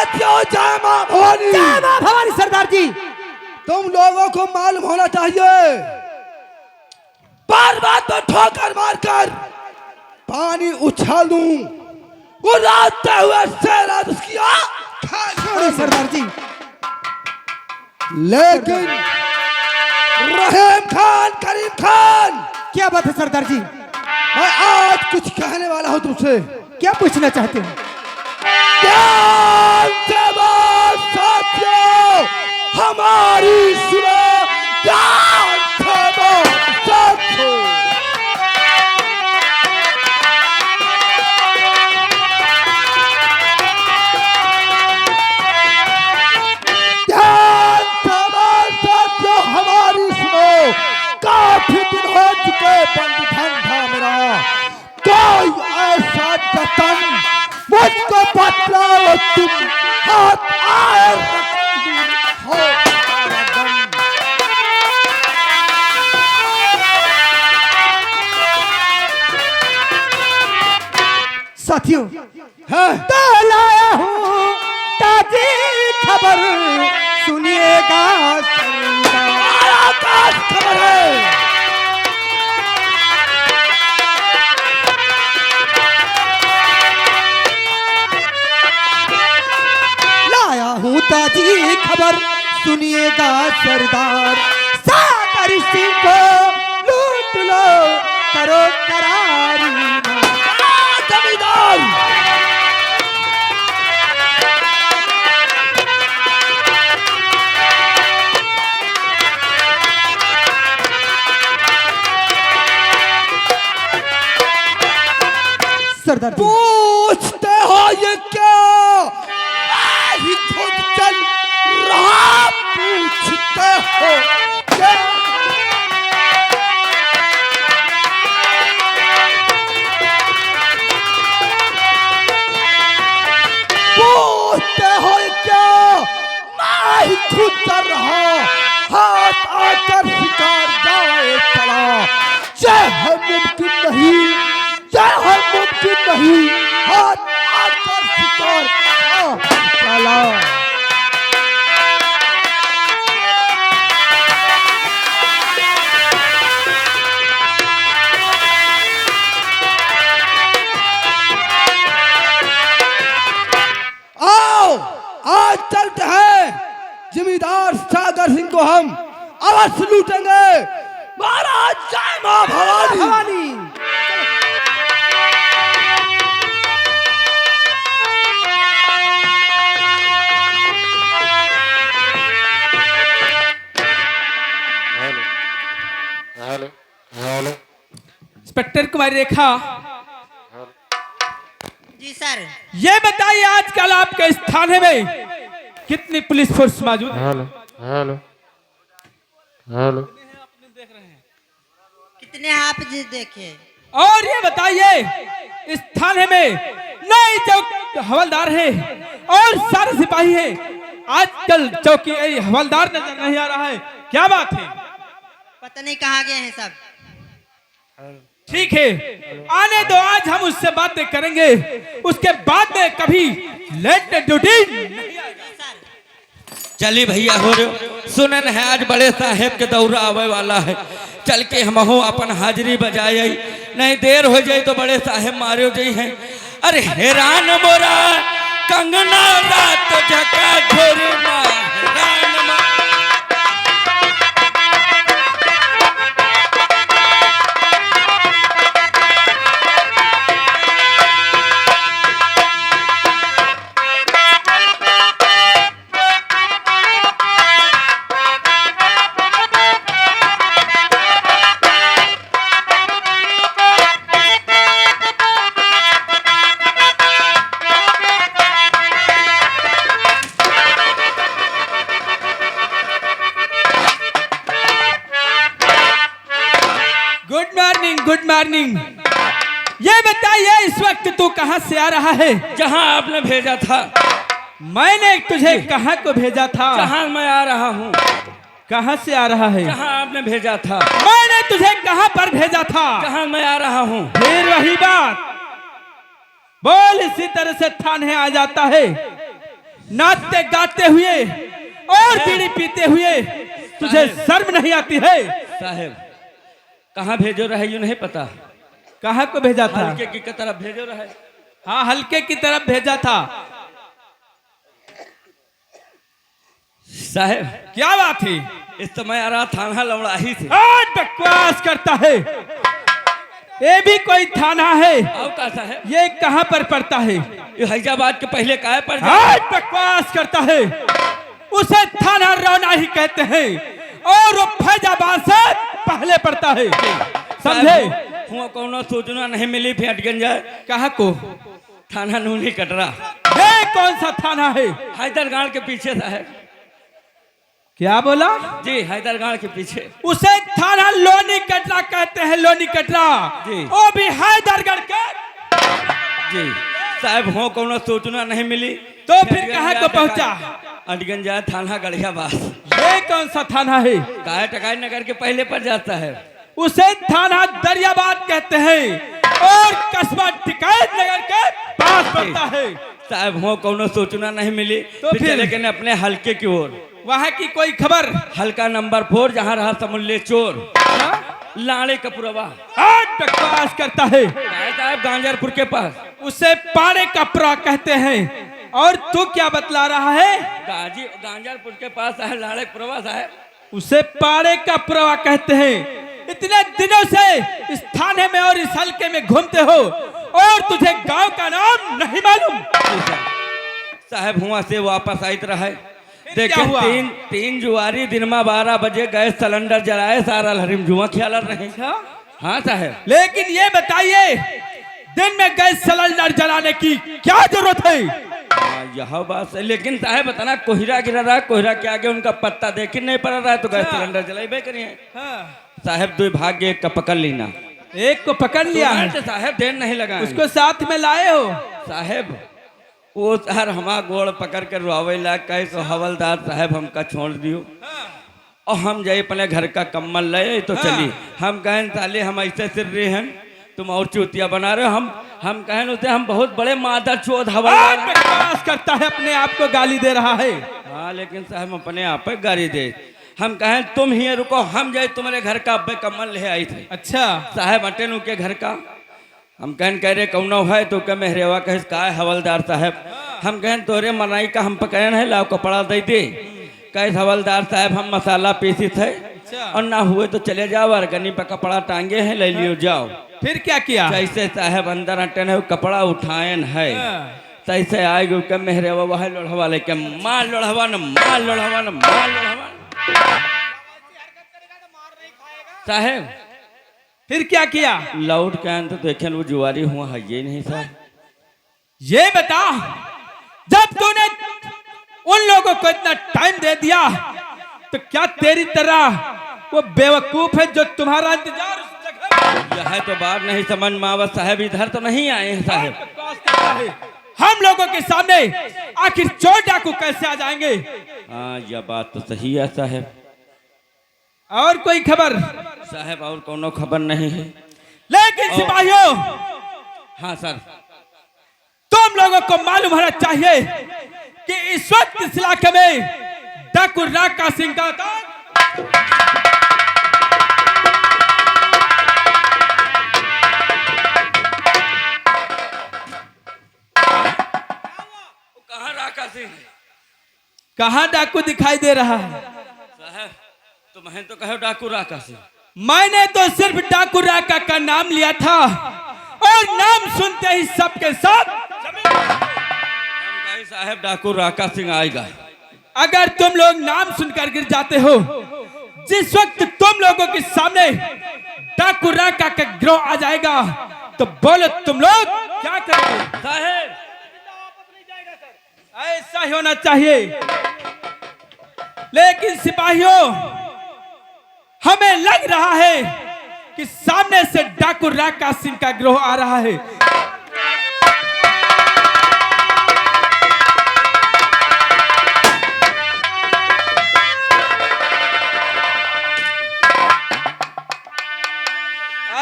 साथियों जय मां भवानी। जय मां भवानी सरदार जी। तुम लोगों को मालूम होना चाहिए, बार बार तो ठोकर मारकर पानी उछाल दूं, उड़ाते हुए शेर आज उसकी आँख खा सरदार जी। लेकिन रहीम खान, करीम खान, क्या बात है सरदार जी? मैं आज कुछ कहने वाला हूं तुमसे। क्या पूछना चाहते हैं? ध्यान से बात साथियों हमारी सुनो, ध्यान से बात साथियों। ध्यान से बात साथियों हमारी सुनो। काफी दिन हो चुके बंद धंधा मेरा, कोई ऐसा जतन मुझको बतलाओ तुम, हाथ आए हो साथियों है तो लाया हूँ ताजी खबर, सुनिएगा सरदार। आकाश खबर है। लाया हूँ ताजी खबर, सुनिएगा सरदार। सागर सिंह को लूट लो, करो करारी ना। जमींदार सरदार जी। पूछते हो ये क्या? मैं ही खुद चल रहा, पूछते हो क्या? पूछते हो ये क्या? मैं ही खुद चल रहा, हाथ आकर शिकार जाए चला। जय है मुमकिन नहीं, जय है मुमकिन नहीं, हाथ आकर शिकार चला। आओ आज चलते हैं, जमींदार सागर सिंह को हम अवश्य लूटेंगे। महाराज जय मां भवानी। भवानी। इंस्पेक्टर कुमारी रेखा जी सर। ये बताइए आजकल आपके इस थाने में कितनी पुलिस फोर्स मौजूद है? Hello hello hello. कितने आप जी देखे? और ये बताइए इस थाने में नए जो हवलदार है और सारे सिपाही है, आजकल चौकी हवलदार नजर नहीं आ रहा है, क्या बात है? पता नहीं कहाँ गए हैं सब। ठीक है, आने दो, आज हम उससे बातें करेंगे, उसके बाद में कभी लेट ड्यूटी। चली भैया हो रहे सुनन है आज बड़े साहेब के दौरा आवे वाला है, चल के हम अपन हाजिरी बजाए, नहीं देर हो जाए तो बड़े साहेब मारे जाई हैं। अरे हैरान मोरा कंगना रात झका झोरमा हैरान गुड मॉर्निंग। ये बताइए इस वक्त तू कहां से आ रहा है? जहां आपने भेजा था। मैंने तुझे कहां को भेजा था? जहां मैं आ रहा हूं। कहां से आ रहा है? जहां आपने भेजा था। मैंने तुझे कहां पर भेजा था? जहां मैं आ रहा हूं। फिर वही बात बोल, इसी तरह से थाने आ जाता है। नाचते गाते हुए और बीड़ी पीते हुए तुझे शर्म नहीं आती है? साहेब कहाँ भेजो रहे यूं नहीं पता। कहाँ को भेजा था? हल्के की तरफ भेजो रहे। हाँ, हल्के की तरफ भेजा था। साहेब क्या बात है? इस समय आ रहा थाना लौड़ाही से। आज बकवास करता है। ये भी कोई थाना है? और का साहेब ये कहाँ पर पड़ता है? ये हैदराबाद के पहले काय पर आज बकवास करता है। उसे थाना रौनाही कहते हैं और वो फैजाबाद से पहले पड़ता है, समझे? हुआ कोनो सूचना नहीं मिली फेंटगंज जाए। कहाँ को? थाना नूनी कटरा। ये कौन सा थाना है? हैदरगाड़ के पीछे साहब। क्या बोला? जी हैदरगाड़ के पीछे। उसे थाना लोनी कटरा कहते हैं, लोनी कटरा। जी। वो भी हैदरगढ़ के। जी साहब हो कोनो सूचना नहीं मिली तो फिर कहाँ को पहुँचा? अटगंज जाए थाना गढ़ियाबाद। ये कौन सा थाना है? काय टकाई नगर के पहले पर जाता है। उसे थाना दरियाबाद कहते हैं और कस्बा टिकैत नगर के पास पड़ता है। साहब हो कोनो सूचना नहीं मिली तो फिर लेकिन अपने हल्के की ओर। वहाँ की कोई खबर? हल्का नंबर 4 जहाँ रहा समूल्य चोर लाड़े कपुरवा। आज बकवास करता है। साहब गांजरपुर के पास। उसे पाड़े कपरा कहते हैं। और तू क्या बतला रहा है? गांजरपुर के पास है लाड़े कपुरवा साहब। उसे पाड़े कपरवा कहते हैं। इतने दिनों से इस थाने में और इस हल्के में घूमते हो और तुझे गांव का नाम नहीं मालूम? साहब हुआ से वापस आइत रहे। क्या हुआ? तीन जुआरी दिन में 12 बजे गैस सिलेंडर जलाए सारा हरिम जुआ ख्याल रहे। हाँ साहब। लेकिन ये बताइए दिन में गैस सिलेंडर जलाने की क्या जरूरत है? यह बात है लेकिन साहब बताना कोहरा गिरा रहा, कोहरा के आगे उनका पत्ता देख नहीं पड़ रहा है तो गैस सिलेंडर जलाइबे करिए। साहब 2 भाग्य 1 का पकड़ लेना। एक को पकड़ लिया है तो साहब देर नहीं लगा। उसको साथ में लाए हो? साहब वो सर हमारा गोड़ पकड़ कर रोवे ला कैसे हवलदार साहब हमका छोड़ दियो और हम जाए अपने घर का कम्मल ले तो चली। हम कहें साले हम ऐसे सिर रहे हैं तुम और चूतिया बना रहे हो। हम कहें उसे हम बहुत बड़े मादर चोद हवलदार। बकवास करता है, अपने आप को गाली दे रहा है। हाँ लेकिन साहब अपने आप पे गाली दे। हम कहें तुम ही रुको हम जाए तुम्हारे घर का अब्बे कम्मल ले आई थे। अच्छा साहब अटेन के घर का। हम कहन कह रहे कौनो है तो क्या मेहरेवा कहे का है हवलदार साहब। हम कहन तोरे मनाई का हम पकड़न है लाओ कपड़ा दे दे। कहे हवलदार साहब हम मसाला पीसी थे और ना हुए तो चले जाओ अरगनी पर कपड़ा टांगे हैं ले लियो जाओ। फिर क्या किया? जैसे साहब अंदर अटेन है कपड़ा उठाएन है तैसे आएगा क्या मेहरेवा वह लोढ़वा लेके मार लोढ़वा न मार लोढ़वा न मार लोढ़वा। साहब फिर क्या किया? लौट के आन तो देखे वो जुआरी हुआ है ये नहीं सर। ये बता जब तूने उन लोगों को इतना टाइम दे दिया तो क्या तेरी तरह वो बेवकूफ है जो तुम्हारा इंतजार उस जगह? यह तो बात नहीं समझ में आवत साहब इधर तो नहीं आए हैं साहब। हम लोगों के सामने आखिर चोर डाकू कैसे आ जाएंगे? हाँ यह बात तो सही है साहब। और कोई खबर? साहब और कोनो खबर नहीं है। लेकिन सिपाहियों हाँ सर तुम लोगों को मालूम होना चाहिए कि इस वक्त इस इलाके में डाकू राका सिंह का कहाँ राका सिंह कहाँ डाकू दिखाई दे रहा है? साहब तुम्हें तो कहो डाकू राका सिंह। मैंने तो सिर्फ डाकू राका का नाम लिया था और नाम सुनते ही सबके सब साहब डाकू राका सिंह आएगा। अगर तुम लोग नाम सुनकर गिर जाते हो जिस वक्त तुम लोगों के सामने डाकू राका का गिरोह आ जाएगा तो बोलो तुम लोग क्या करोगे? साहब ऐसा ही होना चाहिए। लेकिन सिपाहियों हमें लग रहा है कि सामने से डाकू राका सिंह का गिरोह आ रहा है।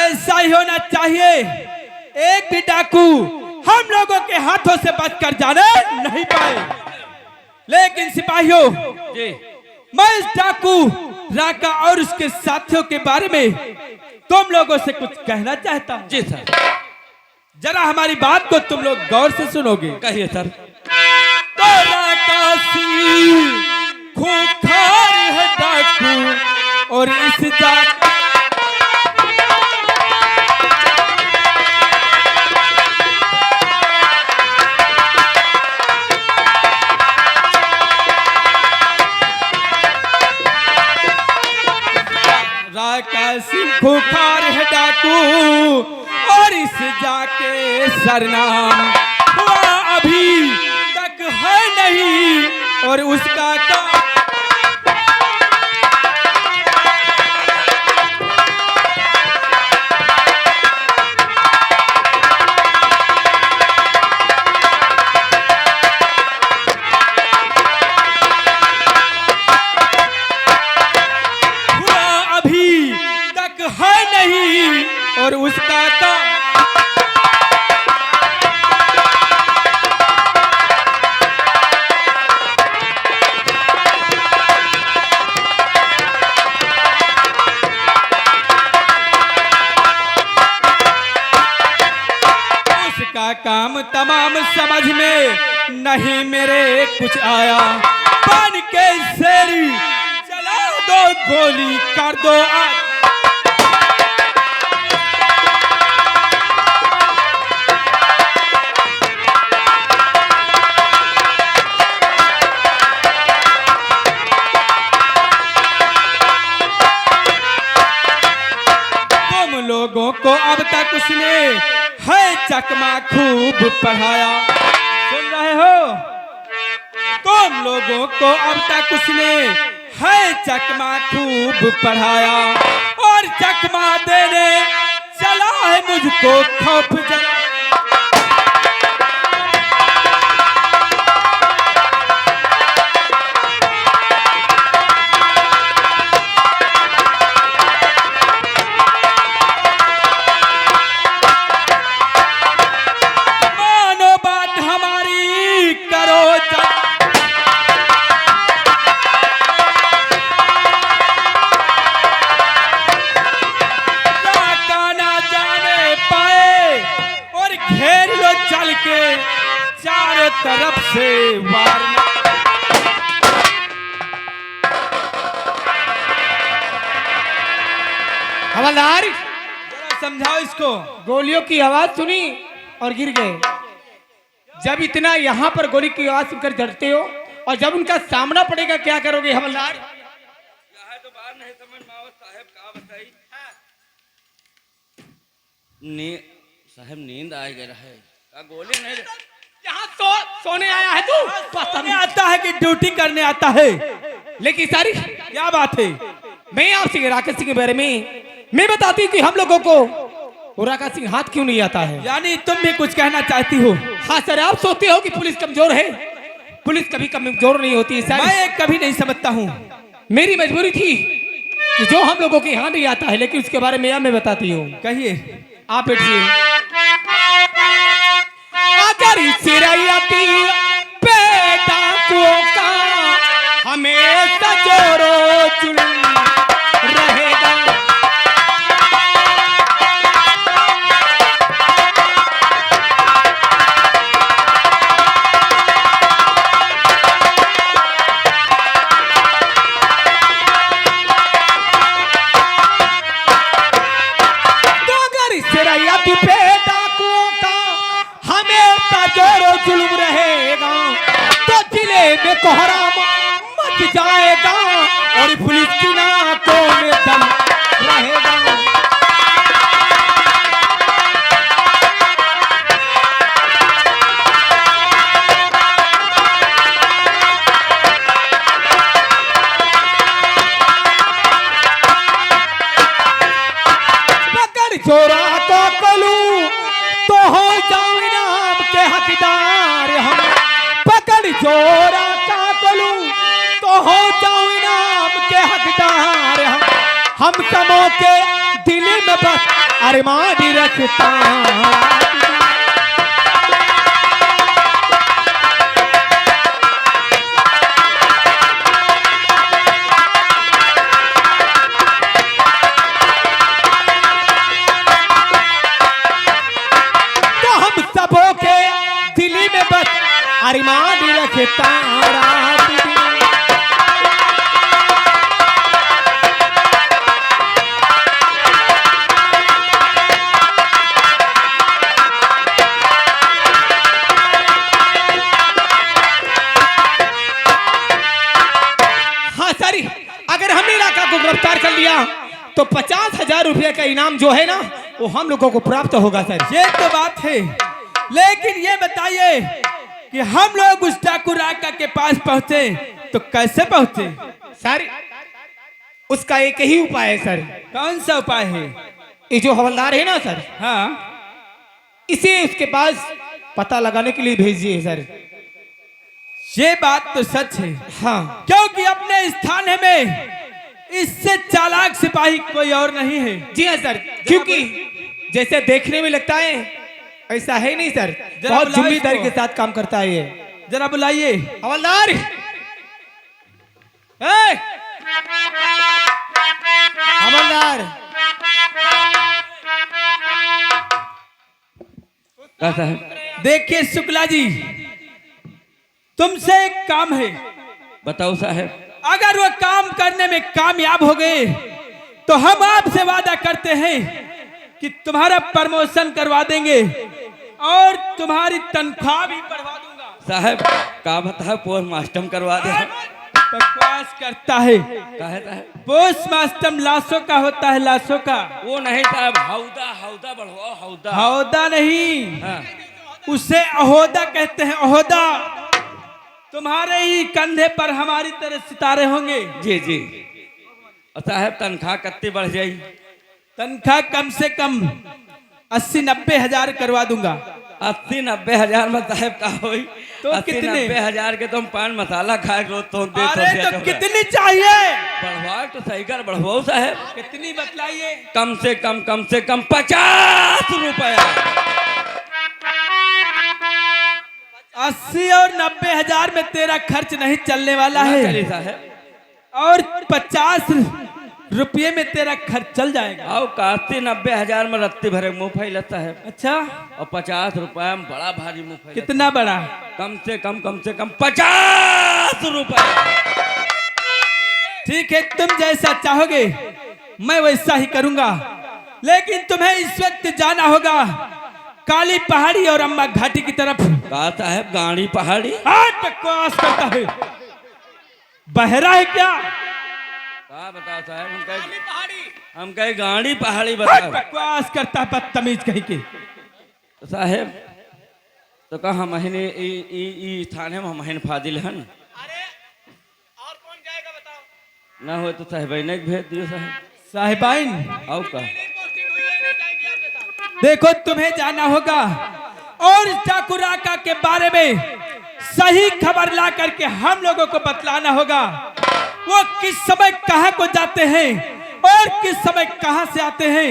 ऐसा ही होना चाहिए। एक भी डाकू हम लोगों के हाथों से बचकर जाने नहीं पाए। लेकिन सिपाहियों, जी मैं इस डाकू राका और उसके साथियों के बारे में तुम लोगों से कुछ कहना चाहता हूँ। जी सर, जरा हमारी बात को तुम लोग गौर से सुनोगे। कहिए सर। तो राका सिंह खूंखार है डाकू और इस जात राका सिंह खूंखार है डाकू और इस जाके सरनाम हुआ अभी तक है नहीं और उसका काम हुआ अभी तक है नहीं और उसका काम उसका काम तमाम समझ में नहीं मेरे कुछ आया। बन के शेरी चला दो गोली कर दो आज। तुम लोगों को अब तक उसने है चकमा खूब पढ़ाया। सुन रहे हो? तुम लोगों को अब तक उसने है चकमा खूब पढ़ाया और चकमा देने चला है मुझको खौफ जला। मानो बात हमारी करो राका ना जाने पाए और घेर लो चल के चारों तरफ से वारना। हवलदार, जरा समझाओ इसको। गोलियों की आवाज सुनी और गिर गए। जब इतना यहाँ पर गोली की आवाज सुनकर डरते हो और जब उनका सामना पड़ेगा क्या करोगे हवलदार? तो बात नहीं समझ में आवत साहब का बताई। साहब नींद आ गया है का गोली नहीं यहाँ सोने आया है तू? पता में आता है कि ड्यूटी करने आता है? लेकिन सारी क्या बात है? मैं आपसे राकेश सिंह के बारे में मैं बताती हूँ कि हम लोगों को वो राकेश सिंह हाथ क्यों नहीं आता है। यानी तुम भी कुछ कहना चाहती हो? हाँ सर, आप सोचते हो कि पुलिस कमजोर है? पुलिस कभी कमजोर नहीं होती है सर। मैं कभी नहीं समझता हूँ। मेरी मजबूरी थी कि जो हम लोगों के यहाँ नहीं आता है, लेकिन उसके बारे में मैं बताती हूँ। कहिए। आप बैठिए। अगर सिरैयती बेटा को का हमेशा जोरो जुल्म रहेगा। तो अगर सिरैयती बेटा को का हमेशा जोरो जुल्म रहेगा तो जिले में कोहराम मच जाएगा और पुलिस की नाकों में दम रहेगा। पकड़ चोरा को कलू तो हो जाओ इनाम के हकदार हम। पकड़ चोरा का कलू तो हो जाओ इनाम के हकदार हम समों के दिल में बस अरमान रखता। रखता रात दिन। हाँ सर, अगर हमने इलाका को गिरफ्तार कर लिया तो 50,000 रुपये का इनाम जो है ना वो हम लोगों को प्राप्त होगा सर। ये तो बात है, लेकिन ये बताइए कि हम लोग उस डाकू राका के पास पहुंचे तो कैसे पहुंचे? सर उसका एक ही उपाय है सर। कौन सा उपाय है? ये जो हवलदार है ना सर, हाँ, इसे उसके पास पता लगाने के लिए भेजिए सर। ये बात तो सच है, हाँ क्योंकि अपने स्थान में इससे चालाक सिपाही कोई और नहीं है। जी हाँ सर, क्योंकि जैसे देखने में लगता है ऐसा है नहीं सर, जरा बहुत बुलाओ जिम्मेदारी इसको। के साथ काम करता है ये। जरा बुलाइए। हवलदार, हवलदार, कैसा है? देखिए शुक्ला जी, तुमसे एक काम है। बताओ साहब। अगर वो काम करने में कामयाब हो गए तो हम आपसे वादा करते हैं कि तुम्हारा प्रमोशन करवा देंगे और तुम्हारी तनख्वाह भी बढ़वा दूंगा। साहब का बता, पोस्ट मास्टम करवा दे। बकवास करता है। कहता है पोस्ट मास्टर लाशों का होता है, लाशों का। वो नहीं साहब, हौदा हौदा बढ़वाओ, हौदा। अहोदा नहीं, हाँ। उसे अहोदा कहते हैं, अहोदा। तुम्हारे ही कंधे पर हमारी तरह सितारे होंगे। जी जी। और साहब तनख्वाह कितनी बढ़ जाई? तनख्वाह कम से कम 80-90 हजार करवा दूंगा। 80-90 हजार में साहब का हुई? तो 80-90 हजार के तुम पान मसाला खाए रोज तो दे अरे तो कितनी चाहिए? बढ़वा तो सही कर, बढ़वाओ साहब। कितनी बतलाइए? कम से कम 50 रुपया। 80 और 90 हजार में तेरा खर्च नहीं चलने वाला है, चलिए साहब। और 50 रुपये में तेरा खर्च चल जाएगा। आओ 80-90 हजार में रत्ती भरे मुंह फैलता है। अच्छा, और 50 रुपया में बड़ा भारी मुंह फैलता। कितना बड़ा? कम से कम 50 रुपया। ठीक है, तुम जैसा चाहोगे मैं वैसा ही करूंगा, लेकिन तुम्हें इस वक्त जाना होगा काली पहाड़ी और अम्बा घाटी की तरफ। कहा साहब गाड़ी पहाड़ी? बकवास करता है, बहरा है क्या? कहा बताओ साहब, हम कहे गाड़ी पहाड़ी बताओ। बकवास करता है, बदतमीज कहीं के। तो साहब तो कहा महीने ई थाने में महीने फादिल हन। अरे और कौन जाएगा बताओ? ना हो तो साहब ने भेज दियो साहब। साहिबाइन, आओ का देखो तुम्हें जाना होगा और इस डाकू राका के बारे में सही खबर ला करके हम लोगों को बतलाना होगा। वो किस समय कहां को जाते हैं और किस समय कहां से आते हैं।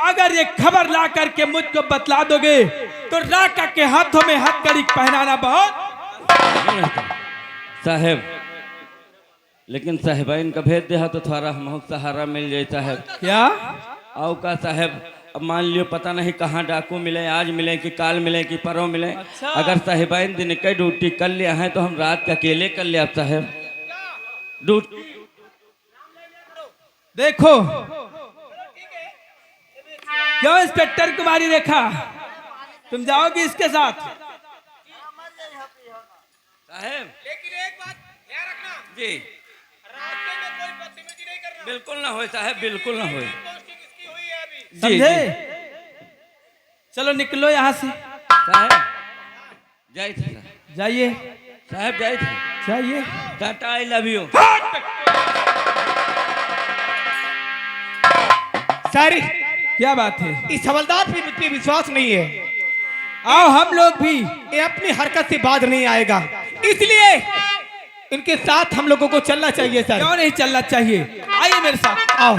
अगर ये खबर ला करके मुझको बतला दोगे तो राका के हाथों में हथकड़ी पहनाना बहुत। साहब लेकिन साहिबाइन का भेज दे तो थोड़ा हम सहारा मिल जाए साहब। क्या? आओ का साहब, अब मान लियो पता नहीं कहाँ डाकू मिले, आज मिले कि काल मिले कि परों मिले। अच्छा। अगर साहिबाइन दिन कई ड्यूटी कर लिया है तो हम रात के अकेले कर लिया साहब ड्यूटी। देखो क्यों इंस्पेक्टर कुमारी रेखा, तुम जाओगी इसके साथ? साहब लेकिन एक बात ध्यान रखना जी, रास्ते में कोई बदतमीजी नहीं करना। बिल्कुल ना हो साहब, बिल्कुल ना हो। पोस्टिंग इसकी हुई है अभी। जी, समझे? जी। चलो निकलो यहाँ से। साहब जाए थे जाइए, साहब जाए थे। जाइए। Tata, I love you. Sir क्या बात है? इस हवलदार पे मुझ पे विश्वास नहीं है। आओ हम लोग भी। ये अपनी हरकत से बाज नहीं आएगा, इसलिए इनके साथ हम लोगों को चलना चाहिए सर। क्यों नहीं चलना चाहिए? आइए मेरे साथ। आओ।